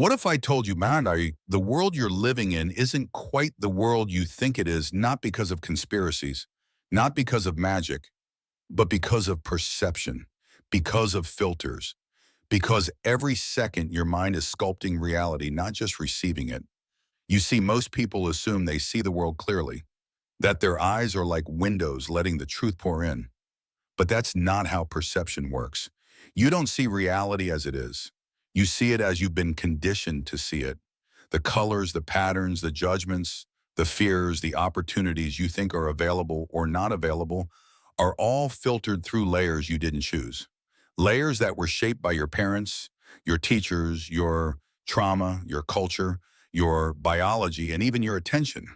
What if I told you, man, the world you're living in isn't quite the world you think it is, not because of conspiracies, not because of magic, but because of perception, because of filters, because every second your mind is sculpting reality, not just receiving it. You see, most people assume they see the world clearly, that their eyes are like windows letting the truth pour in. But that's not how perception works. You don't see reality as it is. You see it as you've been conditioned to see it. The colors, the patterns, the judgments, the fears, the opportunities you think are available or not available are all filtered through layers you didn't choose. Layers that were shaped by your parents, your teachers, your trauma, your culture, your biology, and even your attention.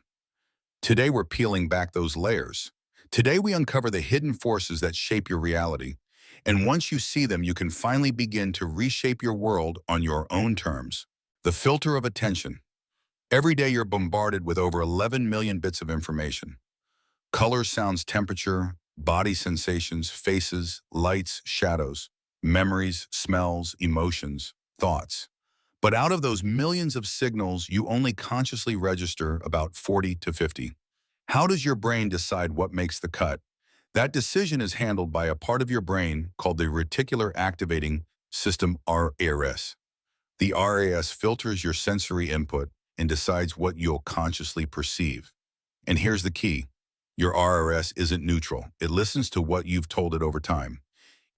Today, we're peeling back those layers. Today, we uncover the hidden forces that shape your reality. And once you see them, you can finally begin to reshape your world on your own terms. The filter of attention. Every day, you're bombarded with over 11 million bits of information. Colors, sounds, temperature, body sensations, faces, lights, shadows, memories, smells, emotions, thoughts. But out of those millions of signals, you only consciously register about 40 to 50. How does your brain decide what makes the cut? That decision is handled by a part of your brain called the reticular activating system, RAS. The RAS filters your sensory input and decides what you'll consciously perceive. And here's the key. Your RAS isn't neutral. It listens to what you've told it over time.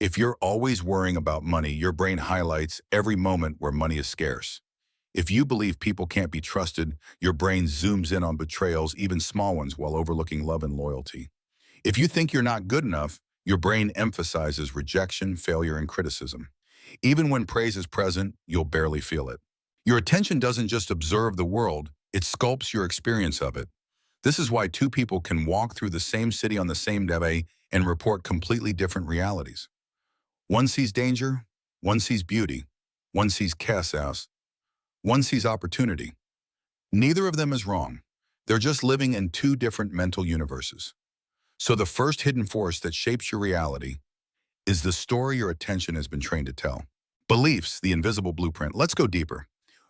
If you're always worrying about money, your brain highlights every moment where money is scarce. If you believe people can't be trusted, your brain zooms in on betrayals, even small ones, while overlooking love and loyalty. If you think you're not good enough, your brain emphasizes rejection, failure, and criticism. Even when praise is present, you'll barely feel it. Your attention doesn't just observe the world, it sculpts your experience of it. This is why two people can walk through the same city on the same day and report completely different realities. One sees danger, one sees beauty, one sees chaos, one sees opportunity. Neither of them is wrong. They're just living in two different mental universes. So the first hidden force that shapes your reality is the story your attention has been trained to tell. Beliefs, the invisible blueprint. Let's go deeper.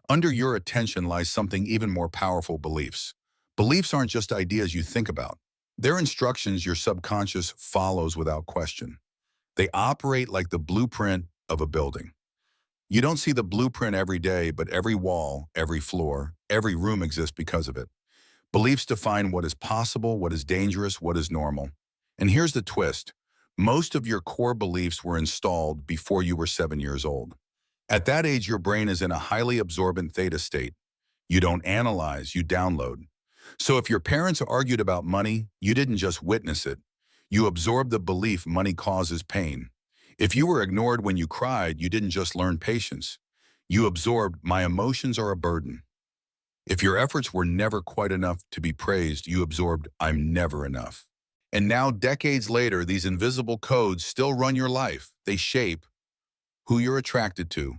Under your attention lies something even more powerful: beliefs. Beliefs aren't just ideas you think about. They're instructions your subconscious follows without question. They operate like the blueprint of a building. You don't see the blueprint every day, but every wall, every floor, every room exists because of it. Beliefs define what is possible, what is dangerous, what is normal. And here's the twist. Most of your core beliefs were installed before you were 7 years old. At that age, your brain is in a highly absorbent theta state. You don't analyze, you download. So if your parents argued about money, you didn't just witness it. You absorbed the belief money causes pain. If you were ignored when you cried, you didn't just learn patience. You absorbed, my emotions are a burden. If your efforts were never quite enough to be praised, you absorbed, I'm never enough. And now, decades later, these invisible codes still run your life. They shape who you're attracted to,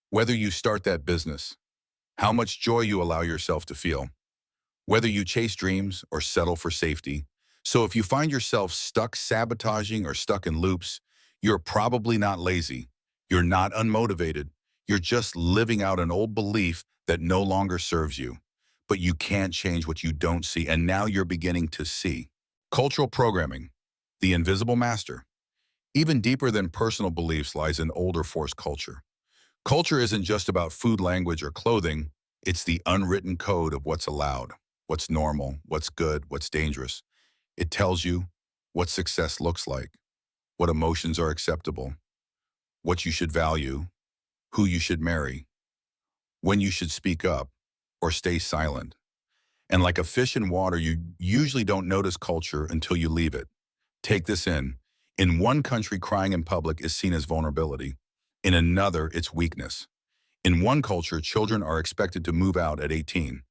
whether you start that business, how much joy you allow yourself to feel, whether you chase dreams or settle for safety. So if you find yourself stuck sabotaging or stuck in loops, you're probably not lazy. You're not unmotivated. You're just living out an old belief that no longer serves you. But you can't change what you don't see, and now you're beginning to see. Cultural programming, the invisible master. Even deeper than personal beliefs lies an older force: culture. Culture isn't just about food, language, or clothing. It's the unwritten code of what's allowed, what's normal, what's good, what's dangerous. It tells you what success looks like, what emotions are acceptable, what you should value, who you should marry, when you should speak up or stay silent. And like a fish in water, you usually don't notice culture until you leave it. Take this in. In one country, crying in public is seen as vulnerability. In another, it's weakness. In one culture, children are expected to move out at 18.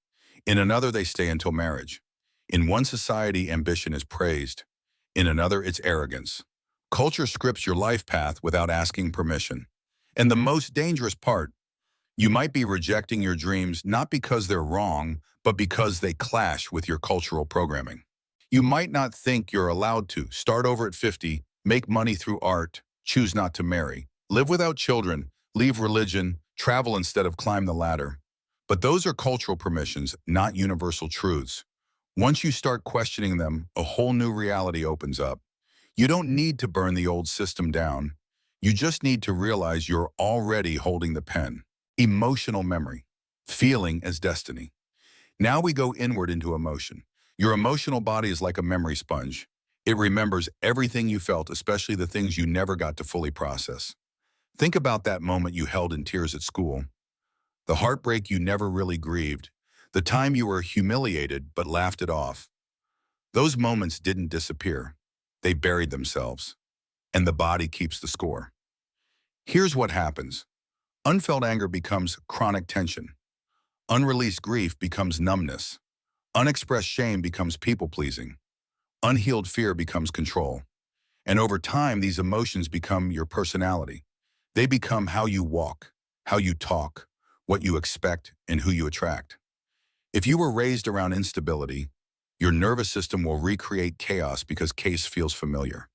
In another, they stay until marriage. In one society, ambition is praised. In another, it's arrogance. Culture scripts your life path without asking permission. And the most dangerous part, you might be rejecting your dreams not because they're wrong, but because they clash with your cultural programming. You might not think you're allowed to start over at 50, make money through art, choose not to marry, live without children, leave religion, travel instead of climb the ladder. But those are cultural permissions, not universal truths. Once you start questioning them, a whole new reality opens up. You don't need to burn the old system down. You just need to realize you're already holding the pen. Emotional memory. Feeling as destiny. Now we go inward into emotion. Your emotional body is like a memory sponge. It remembers everything you felt, especially the things you never got to fully process. Think about that moment you held in tears at school, the heartbreak you never really grieved, the time you were humiliated but laughed it off. Those moments didn't disappear. They buried themselves, and the body keeps the score. Here's what happens. Unfelt anger becomes chronic tension. Unreleased grief becomes numbness. Unexpressed shame becomes people-pleasing. Unhealed fear becomes control. And over time, these emotions become your personality. They become how you walk, how you talk, what you expect, and who you attract. If you were raised around instability, your nervous system will recreate chaos because chaos feels familiar.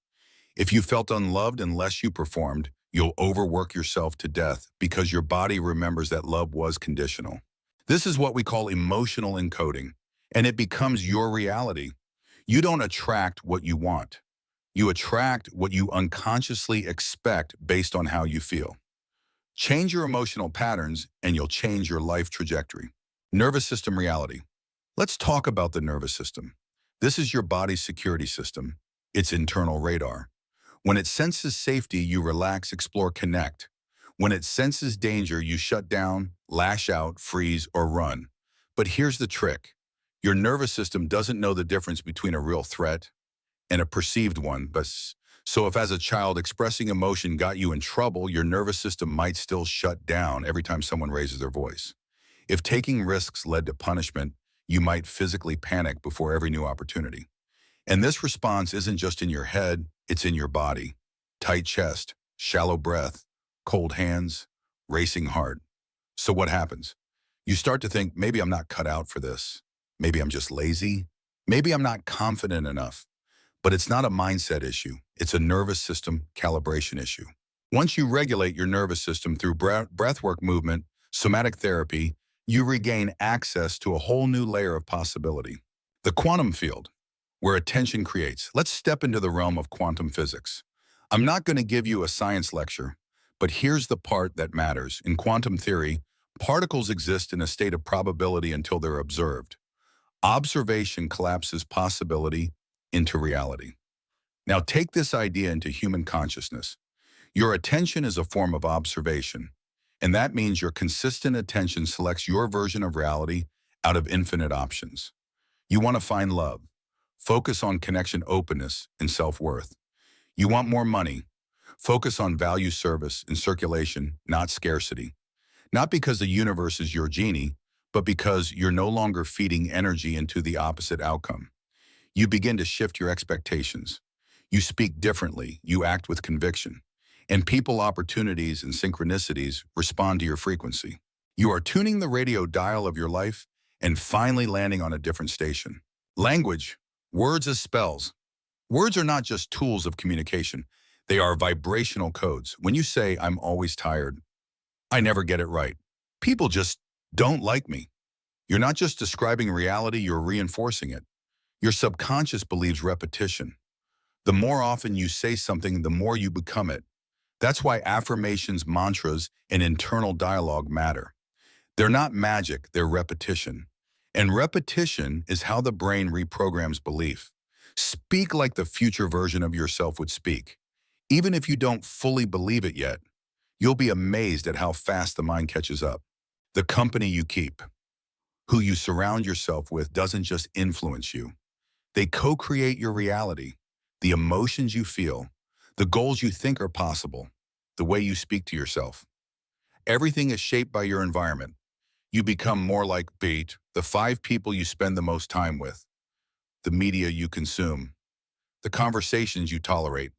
If you felt unloved unless you performed, you'll overwork yourself to death because your body remembers that love was conditional. This is what we call emotional encoding, and it becomes your reality. You don't attract what you want. You attract what you unconsciously expect based on how you feel. Change your emotional patterns and you'll change your life trajectory. Nervous system reality. Let's talk about the nervous system. This is your body's security system, its internal radar. When it senses safety, you relax, explore, connect. When it senses danger, you shut down, lash out, freeze, or run. But here's the trick. Your nervous system doesn't know the difference between a real threat and a perceived one. So if as a child expressing emotion got you in trouble, your nervous system might still shut down every time someone raises their voice. If taking risks led to punishment, you might physically panic before every new opportunity. And this response isn't just in your head, it's in your body. Tight chest, shallow breath, cold hands, racing heart. So what happens? You start to think, maybe I'm not cut out for this. Maybe I'm just lazy. Maybe I'm not confident enough. But it's not a mindset issue. It's a nervous system calibration issue. Once you regulate your nervous system through breathwork movement, somatic therapy, you regain access to a whole new layer of possibility. The quantum field, where attention creates. Let's step into the realm of quantum physics. I'm not going to give you a science lecture, but here's the part that matters. In quantum theory, particles exist in a state of probability until they're observed. Observation collapses possibility into reality. Now take this idea into human consciousness. Your attention is a form of observation, and that means your consistent attention selects your version of reality out of infinite options. You want to find love. Focus on connection, openness, and self-worth. You want more money. Focus on value, service, and circulation, not scarcity. Not because the universe is your genie, but because you're no longer feeding energy into the opposite outcome. You begin to shift your expectations. You speak differently. You act with conviction. And people, opportunities, and synchronicities respond to your frequency. You are tuning the radio dial of your life and finally landing on a different station. Language. Words as spells. Words are not just tools of communication. They are vibrational codes. When you say, I'm always tired, I never get it right, people just don't like me. You're not just describing reality, you're reinforcing it. Your subconscious believes repetition. The more often you say something, the more you become it. That's why affirmations, mantras, and internal dialogue matter. They're not magic, they're repetition. And repetition is how the brain reprograms belief. Speak like the future version of yourself would speak. Even if you don't fully believe it yet, you'll be amazed at how fast the mind catches up. The company you keep, who you surround yourself with, doesn't just influence you. They co-create your reality, the emotions you feel, the goals you think are possible, the way you speak to yourself. Everything is shaped by your environment. You become more like the 5 people you spend the most time with, the media you consume, the conversations you tolerate.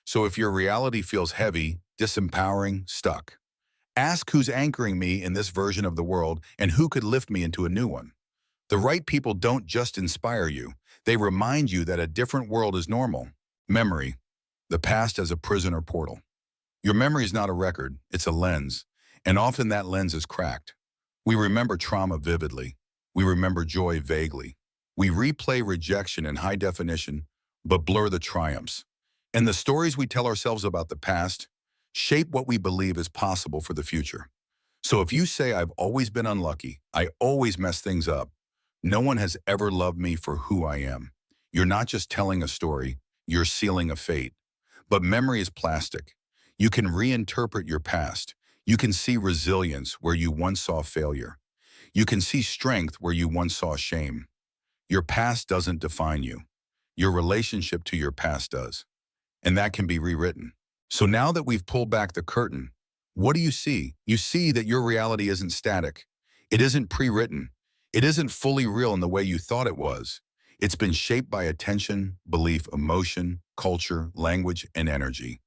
So if your reality feels heavy, disempowering, stuck, ask who's anchoring me in this version of the world and who could lift me into a new one. The right people don't just inspire you. They remind you that a different world is normal. Memory. The past as a prison or portal. Your memory is not a record, it's a lens. And often that lens is cracked. We remember trauma vividly. We remember joy vaguely. We replay rejection in high definition, but blur the triumphs. And the stories we tell ourselves about the past shape what we believe is possible for the future. So if you say, I've always been unlucky, I always mess things up, no one has ever loved me for who I am, you're not just telling a story, you're sealing a fate. But memory is plastic. You can reinterpret your past. You can see resilience where you once saw failure. You can see strength where you once saw shame. Your past doesn't define you. Your relationship to your past does. And that can be rewritten. So now that we've pulled back the curtain, what do you see? You see that your reality isn't static. It isn't pre-written. It isn't fully real in the way you thought it was. It's been shaped by attention, belief, emotion, culture, language, and energy.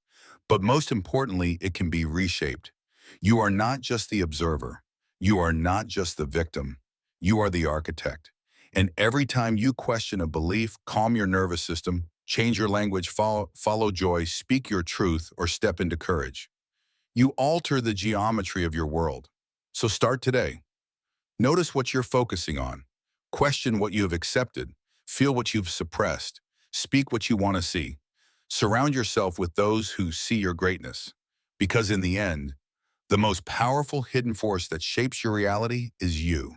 But most importantly, it can be reshaped. You are not just the observer. You are not just the victim. You are the architect. And every time you question a belief, calm your nervous system, change your language, follow joy, speak your truth, or step into courage, you alter the geometry of your world. So start today. Notice what you're focusing on. Question what you have accepted. Feel what you've suppressed. Speak what you want to see. Surround yourself with those who see your greatness. Because in the end, the most powerful hidden force that shapes your reality is you.